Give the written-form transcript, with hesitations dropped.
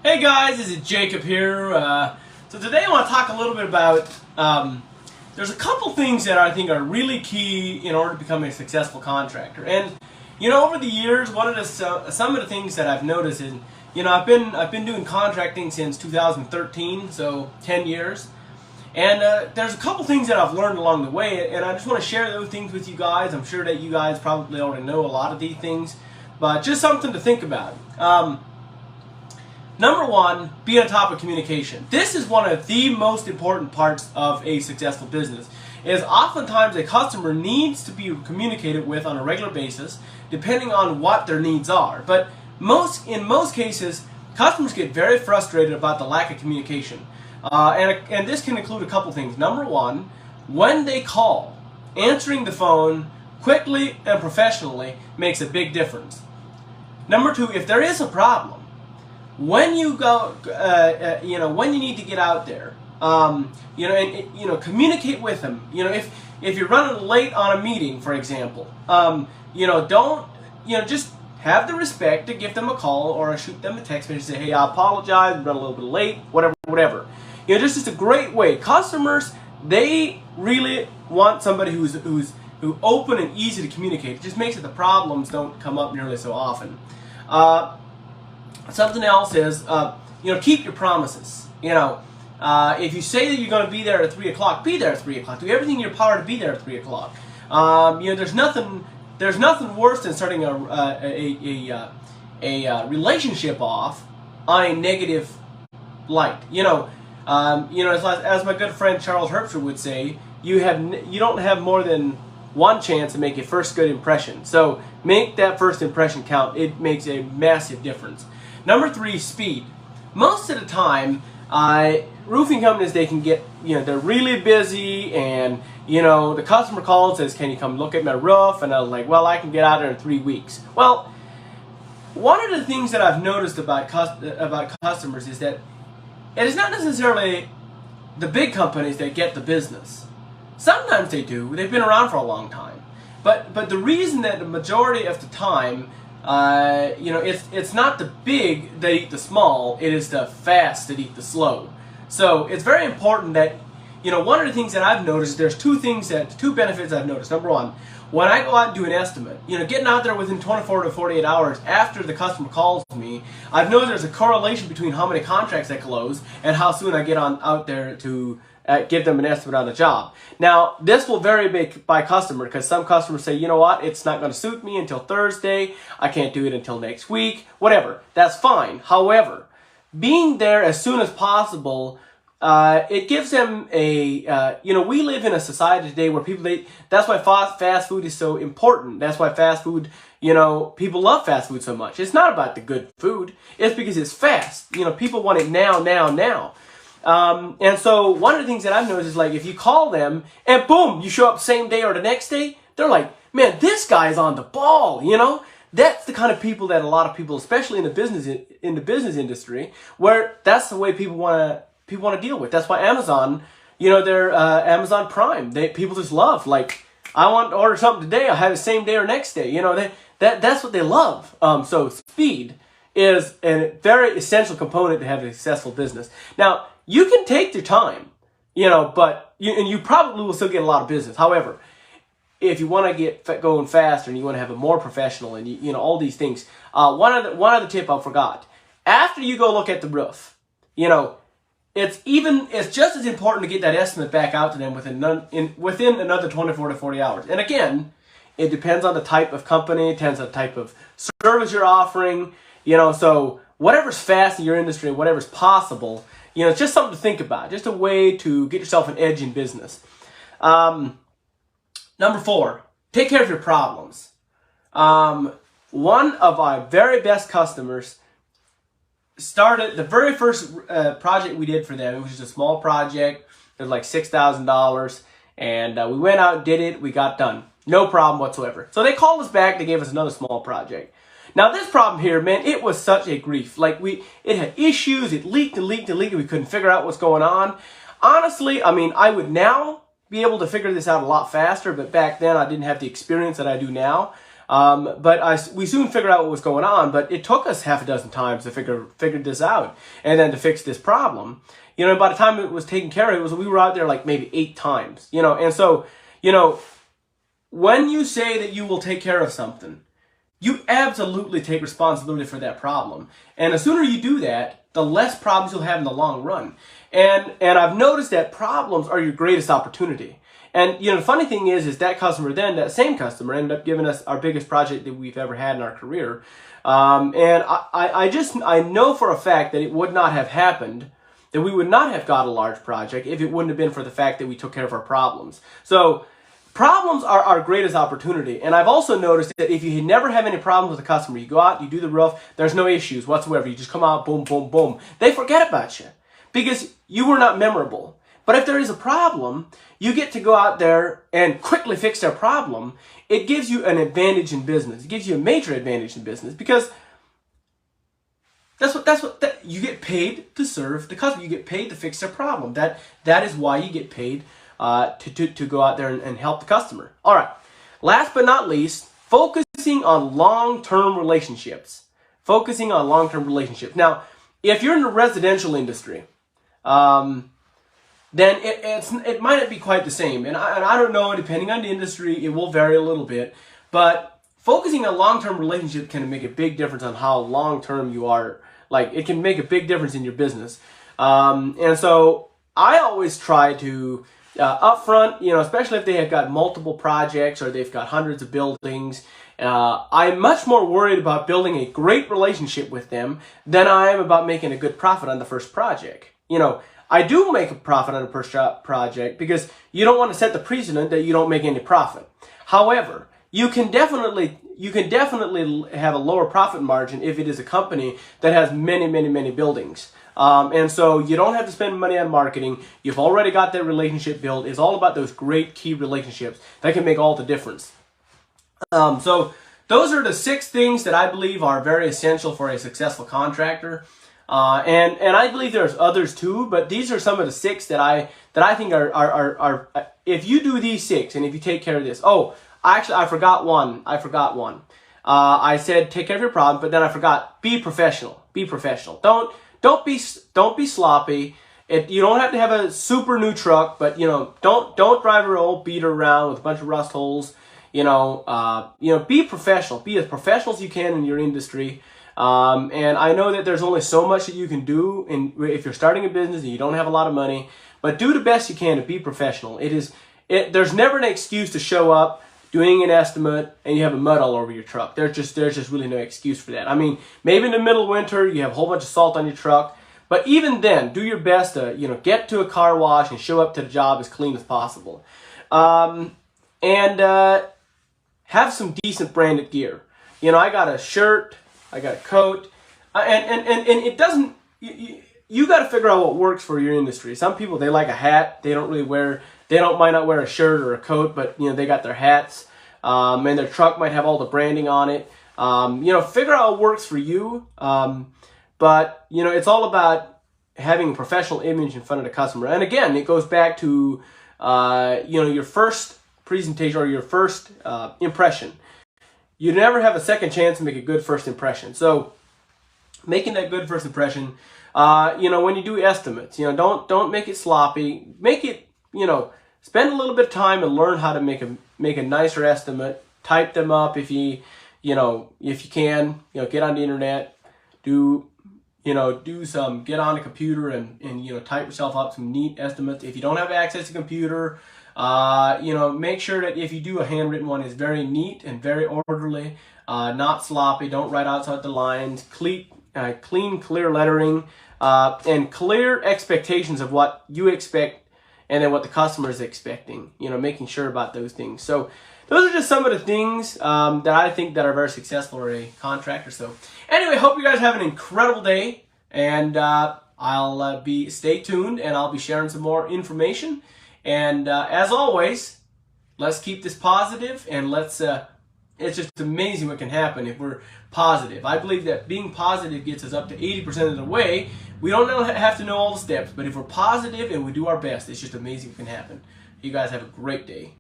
Hey guys, this is Jacob here. So today I want to talk a little bit about, there's a couple things that I think are really key in order to become a successful contractor. And, over the years, some of the things that I've noticed is, I've been doing contracting since 2013, so 10 years. And there's a couple things that I've learned along the way, and I just want to share those things with you guys. I'm sure that you guys probably already know a lot of these things, but just something to think about. Number one, be on top of communication. This is one of the most important parts of a successful business. Is oftentimes a customer needs to be communicated with on a regular basis, depending on what their needs are. But in most cases, customers get very frustrated about the lack of communication. And this can include a couple things. Number one, when they call, answering the phone quickly and professionally makes a big difference. Number two, if there is a problem, when you go, when you need to get out there, communicate with them. If you're running late on a meeting, for example, just have the respect to give them a call or shoot them a text message and say, hey, I apologize, run a little bit late, whatever. Just a great way. Customers, they really want somebody who's open and easy to communicate. It just makes it the problems don't come up nearly so often. Something else is, keep your promises. If you say that you're going to be there at 3 o'clock, be there at 3 o'clock. Do everything in your power to be there at 3 o'clock. There's nothing worse than starting a relationship off on a negative light. As my good friend Charles Herbster would say, you don't have more than one chance to make a first good impression. So make that first impression count. It makes a massive difference. Number three, speed. Most of the time, roofing companies, they can get, they're really busy, and, the customer calls and says, can you come look at my roof? And I'm like, well, I can get out there in 3 weeks. Well, one of the things that I've noticed about customers is that it is not necessarily the big companies that get the business. Sometimes they do. They've been around for a long time. But the reason that the majority of the time, it's not the big that eat the small, it is the fast that eat the slow. So it's very important that, one of the things that I've noticed, there's two benefits I've noticed. Number one, when I go out and do an estimate, getting out there within 24 to 48 hours after the customer calls me, I've noticed there's a correlation between how many contracts I close and how soon I get out there to give them an estimate on the job. Now, this will vary by customer, because some customers say, you know what, it's not going to suit me until Thursday, I can't do it until next week, whatever. That's fine. However, being there as soon as possible, it gives them a, we live in a society today where that's why fast food is so important. That's why fast food, people love fast food so much. It's not about the good food. It's because it's fast. People want it now. And so one of the things that I've noticed is, like, if you call them and boom, you show up same day or the next day, they're like, man, this guy's on the ball, That's the kind of people that a lot of people, especially in the business industry, where that's the way people want to deal with. That's why Amazon, they're Amazon Prime. People just love, like, I want to order something today, I'll have it same day or next day. That's what they love. So speed is a very essential component to have a successful business. Now, you can take your time, but you probably will still get a lot of business. However, if you want to get going faster and you want to have a more professional and all these things, one other tip I forgot. After you go look at the roof, it's just as important to get that estimate back out to them within another 24 to 40 hours. And again, it depends on the type of company, it depends on the type of service you're offering, so whatever's fast in your industry, whatever's possible, it's just something to think about, just a way to get yourself an edge in business. Number four, take care of your problems. One of our very best customers started the very first project we did for them. It was just a small project. It was like $6,000, and we went out and did it. We got done. No problem whatsoever. So they called us back. They gave us another small project. Now this problem here, man, it was such a grief. Like, it had issues. It leaked and leaked and leaked, and we couldn't figure out what's going on. Honestly, I would now be able to figure this out a lot faster, but back then I didn't have the experience that I do now. But we soon figured out what was going on, but it took us half a dozen times to figure this out and then to fix this problem. You know, by the time it was taken care of, we were out there like maybe 8 times, you know. And so, you know, when you say that you will take care of something, you absolutely take responsibility for that problem. And the sooner you do that, the less problems you'll have in the long run. And I've noticed that problems are your greatest opportunity. And, you know, the funny thing is that customer then, that same customer, ended up giving us our biggest project that we've ever had in our career. And I know for a fact that it would not have happened, that we would not have got a large project if it wouldn't have been for the fact that we took care of our problems. So problems are our greatest opportunity. And I've also noticed that if you never have any problems with a customer, you go out, you do the roof, there's no issues whatsoever. You just come out, boom, boom, boom. They forget about you because you were not memorable. But if there is a problem, you get to go out there and quickly fix their problem. It gives you an advantage in business. It gives you a major advantage in business because you get paid to serve the customer. You get paid to fix their problem. That is why you get paid to go out there and help the customer. All right. Last but not least, focusing on long-term relationships. Focusing on long-term relationships. Now, if you're in the residential industry, then it might not be quite the same. And I don't know, depending on the industry, it will vary a little bit. But focusing on long-term relationships can make a big difference on how long-term you are. Like, it can make a big difference in your business. And so I always try to, up front, you know, especially if they have got multiple projects or they've got hundreds of buildings, I'm much more worried about building a great relationship with them than I am about making a good profit on the first project. You know, I do make a profit on the first project because you don't want to set the precedent that you don't make any profit. However, you can definitely have a lower profit margin if it is a company that has many buildings. And so you don't have to spend money on marketing. You've already got that relationship built. It's all about those great key relationships that can make all the difference. So those are the 6 things that I believe are very essential for a successful contractor. And I believe there's others too, but these are some of the 6 that I think are if you do these 6 and if you take care of this. Oh, actually, I forgot one. I said take care of your problem, but then I forgot, be professional. Be professional. Don't be sloppy. You don't have to have a super new truck, but you know, don't drive your old beater around with a bunch of rust holes. You know, be professional. Be as professional as you can in your industry. And I know that there's only so much that you can do if you're starting a business and you don't have a lot of money, but do the best you can to be professional. There's never an excuse to show up doing an estimate and you have a mud all over your truck. There's just really no excuse for that. I mean, maybe in the middle of winter you have a whole bunch of salt on your truck, but even then, do your best to, you know, get to a car wash and show up to the job as clean as possible. And have some decent branded gear. You know, I got a shirt, I got a coat, and it doesn't, you got to figure out what works for your industry. Some people, they like a hat. They might not wear a shirt or a coat, but you know, they got their hats, and their truck might have all the branding on it. You know, figure out what works for you. But you know, it's all about having a professional image in front of the customer. And again, it goes back to, you know, your first presentation or your first impression. You never have a second chance to make a good first impression. So making that good first impression, you know, when you do estimates, you know, don't make it sloppy. Make it, you know, spend a little bit of time and learn how to make a nicer estimate. Type them up if you can, you know, get on the internet, get on a computer and you know, type yourself up some neat estimates. If you don't have access to a computer, you know, make sure that if you do a handwritten one, it's very neat and very orderly, not sloppy. Don't write outside the lines. Clean, clear lettering, and clear expectations of what you expect and then what the customer is expecting. You know, making sure about those things. So those are just some of the things that I think that are very successful for a contractor. So anyway, hope you guys have an incredible day, and I'll stay tuned and I'll be sharing some more information. And as always, let's keep this positive, and it's just amazing what can happen if we're positive. I believe that being positive gets us up to 80% of the way. We don't have to know all the steps, but if we're positive and we do our best, it's just amazing what can happen. You guys have a great day.